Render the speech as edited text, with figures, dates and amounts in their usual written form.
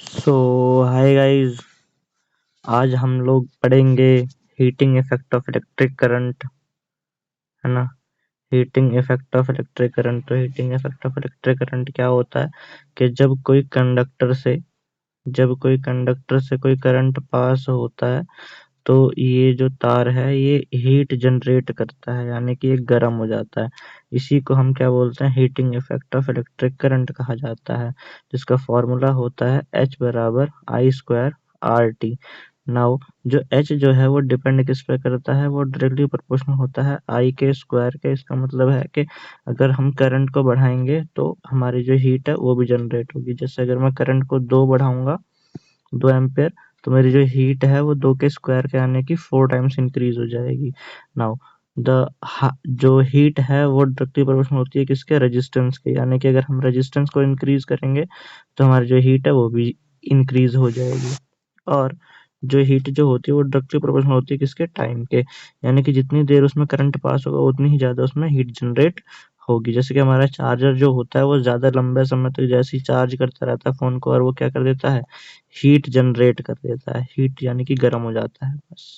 सो hi guys, आज हम लोग पढ़ेंगे heating effect of electric current, है ना। Heating effect of electric current. तो heating effect of electric current क्या होता है कि जब कोई कंडक्टर से कोई करंट पास होता है तो ये जो तार है ये हीट जनरेट करता है, यानी कि ये गर्म हो जाता है। इसी को हम क्या बोलते हैं, heating effect of electric current कहा जाता है, जिसका फॉर्मूला होता है H बराबर आई स्क्वायर आर टी। नाउ जो H जो है वो डिपेंड किस पे करता है, वो डायरेक्टली प्रोपोर्शनल होता है I के स्क्वायर के। इसका मतलब है कि अगर हम करंट को बढ़ाएंगे तो हमारी जो हीट है वो भी जनरेट होगी। जैसे अगर मैं करंट को 2 बढ़ाऊंगा, 2 एम्पेयर, तो मेरी जो हीट है वो 2 के स्क्वायर के यानी कि 4 टाइम्स इंक्रीज हो जाएगी। नाउ द जो हीट है वो डायरेक्टली प्रोपोर्शनल होती है किसके, रेजिस्टेंस के, यानी कि अगर हम रेजिस्टेंस को इंक्रीज करेंगे तो हमारी जो हीट है वो भी इंक्रीज हो जाएगी। और जो हीट जो होती है वो डायरेक्टली प्रोपोर्शनल होती है किसके, टाइम के, यानी कि जितनी देर उसमें करंट पास होगा उतनी ही ज्यादा उसमें हीट जनरेट होगी। जैसे कि हमारा चार्जर जो होता है वो ज्यादा लंबे समय तक जैसे ही चार्ज करता रहता है फोन को, और वो क्या कर देता है, हीट जनरेट कर देता है। हीट यानी कि गर्म हो जाता है, बस।